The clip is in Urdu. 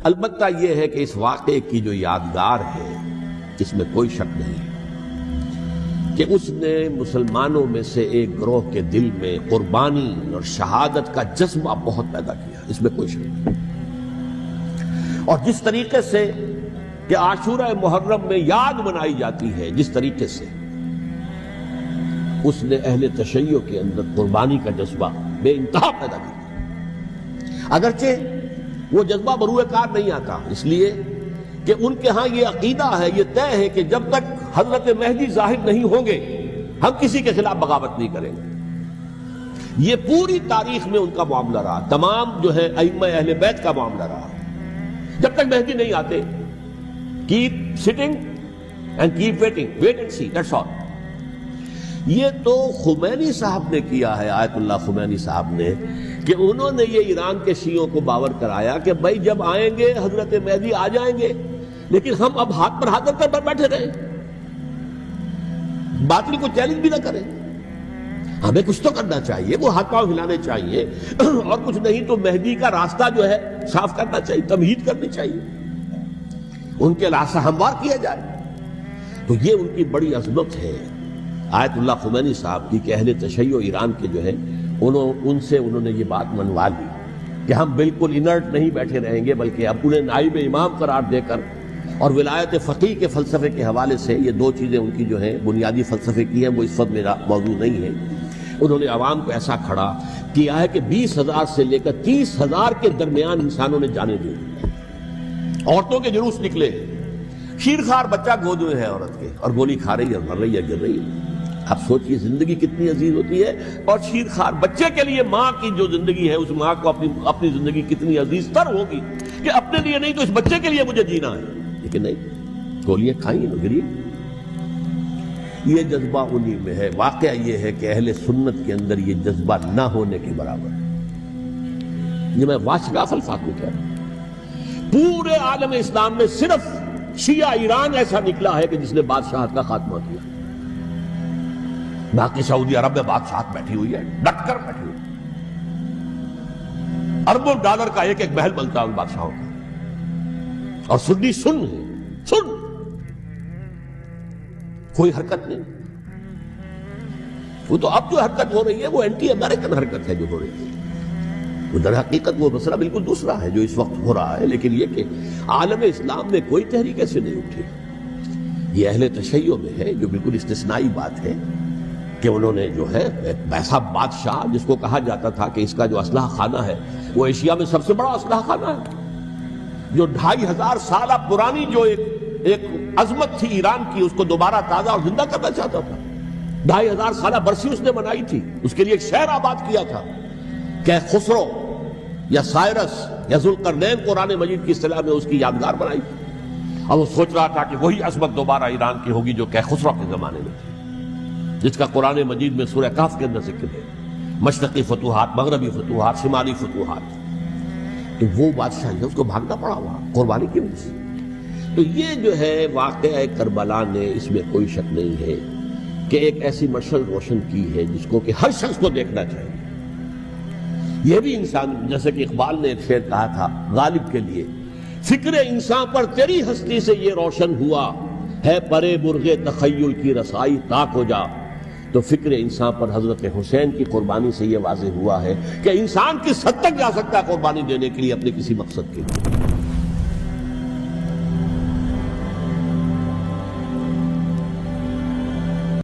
البتہ یہ ہے کہ اس واقعے کی جو یادگار ہے اس میں کوئی شک نہیں ہے کہ اس نے مسلمانوں میں سے ایک گروہ کے دل میں قربانی اور شہادت کا جذبہ بہت پیدا کیا، اس میں کوئی شک نہیں۔ اور جس طریقے سے کہ عاشورہ محرم میں یاد منائی جاتی ہے، جس طریقے سے اس نے اہل تشیع کے اندر قربانی کا جذبہ بے انتہا پیدا کیا، اگرچہ وہ جذبہ بروئے کار نہیں آتا، اس لیے کہ ان کے ہاں یہ عقیدہ ہے، یہ طے ہے کہ جب تک حضرت مہدی ظاہر نہیں ہوں گے ہم کسی کے خلاف بغاوت نہیں کریں گے۔ یہ پوری تاریخ میں ان کا معاملہ رہا، تمام جو ہے ائمہ اہل بیت کا معاملہ رہا، جب تک مہدی نہیں آتے keep sitting and keep waiting, wait and see, that's all۔ یہ تو خمینی صاحب نے کیا ہے، آیت اللہ خمینی صاحب نے، کہ انہوں نے یہ ایران کے شیعوں کو باور کرایا کہ بھائی جب آئیں گے حضرت مہدی آ جائیں گے، لیکن ہم اب ہاتھ پر ہاتھ رکھ کر بیٹھے رہیں، باطل کو چیلنج بھی نہ کریں، ہمیں کچھ تو کرنا چاہیے، وہ ہاتھ پاؤں ہلانے چاہیے اور کچھ نہیں تو مہدی کا راستہ جو ہے صاف کرنا چاہیے، تمہید کرنی چاہیے، ان کے راستہ ہموار کیا جائے۔ تو یہ ان کی بڑی عظمت ہے آیت اللہ خمینی صاحب کی کہ اہل تشیع ایران کے جو ہے ان سے انہوں نے یہ بات منوا لی کہ ہم بالکل انرٹ نہیں بیٹھے رہیں گے، بلکہ اب انہیں نائب امام قرار دے کر اور ولایت فقیہ کے فلسفے کے حوالے سے، یہ دو چیزیں ان کی جو ہیں بنیادی فلسفے کی ہیں، وہ اس وقت میرا موضوع نہیں ہے، انہوں نے عوام کو ایسا کھڑا کیا ہے کہ 20,000 سے لے کر 30,000 کے درمیان انسانوں نے جانے دی، عورتوں کے جلوس نکلے، شیرخوار بچہ گود میں ہے عورت کے اور گولی کھا رہی ہے، مر رہی ہے، گر رہی ہے۔ آپ سوچئے زندگی کتنی عزیز ہوتی ہے، اور شیرخوار بچے کے لیے ماں کی جو زندگی ہے، اس ماں کو اپنی زندگی کتنی عزیز تر ہوگی کہ اپنے لیے نہیں تو اس بچے کے لیے مجھے جینا ہے، لیکن نہیں، گولیاں کھائیں گری۔ یہ جذبہ انہی میں ہے۔ واقعہ یہ ہے کہ اہل سنت کے اندر یہ جذبہ نہ ہونے کے برابر ہے، یہ میں واشگاف الفاظ میں کہہ رہا ہوں۔ پورے عالم اسلام میں صرف شیعہ ایران ایسا نکلا ہے کہ جس نے بادشاہت کا خاتمہ کیا، باقی سعودی عرب میں بادشاہت بیٹھی ہوئی ہے، ڈٹ کر بیٹھی ہوئی، اربوں ڈالر کا ایک ایک محل بنتا ہے ان بادشاہوں کا، اور سنی سن ہے، سن، کوئی حرکت نہیں۔ وہ تو اب جو حرکت ہو رہی ہے وہ اینٹی امریکن حرکت ہے جو ہو رہی ہے، وہ در حقیقت وہ مسئلہ بالکل دوسرا ہے جو اس وقت ہو رہا ہے، لیکن یہ کہ عالم اسلام میں کوئی تحریک ایسے نہیں اٹھی۔ یہ اہل تشیع میں ہے جو بالکل استثنائی بات ہے کہ انہوں نے جو ہے ایسا بادشاہ جس کو کہا جاتا تھا کہ اس کا جو اسلحہ خانہ ہے وہ ایشیا میں سب سے بڑا اسلحہ خانہ ہے، جو 2500 سالہ پرانی جو ایک عظمت تھی ایران کی، اس کو دوبارہ تازہ اور زندہ کرنا چاہتا تھا۔ 2500 سالہ برسی اس نے منائی تھی، اس کے لیے ایک شہر آباد کیا تھا کہ خسرو یا سائرس یا ذوالقرنین قرآن مجید کی اصطلاح میں اس کی یادگار بنائی تھی، اور وہ سوچ رہا تھا کہ وہی عظمت دوبارہ ایران کی ہوگی جو کہ خسرو کے زمانے میں تھی، جس کا قرآن مجید میں سورہ کہف کے اندر ذکر ہے، مشرقی فتوحات، مغربی فتوحات، شمالی فتوحات۔ تو وہ بادشاہ ہے، اس کو بھاگنا پڑا ہوا قربانی کی وجہ سے۔ تو یہ جو ہے واقعہ کربلا نے، اس میں کوئی شک نہیں ہے کہ ایک ایسی مشعل روشن کی ہے جس کو کہ ہر شخص کو دیکھنا چاہیے۔ یہ بھی انسان، جیسے کہ اقبال نے ایک شعر کہا تھا غالب کے لیے، فکر انسان پر تیری ہستی سے یہ روشن ہوا ہے، پرے مرغ تخیل کی رسائی تاک ہو جا۔ تو فکر انسان پر حضرت حسین کی قربانی سے یہ واضح ہوا ہے کہ انسان کس حد تک جا سکتا ہے قربانی دینے کے لیے اپنے کسی مقصد کے لیے۔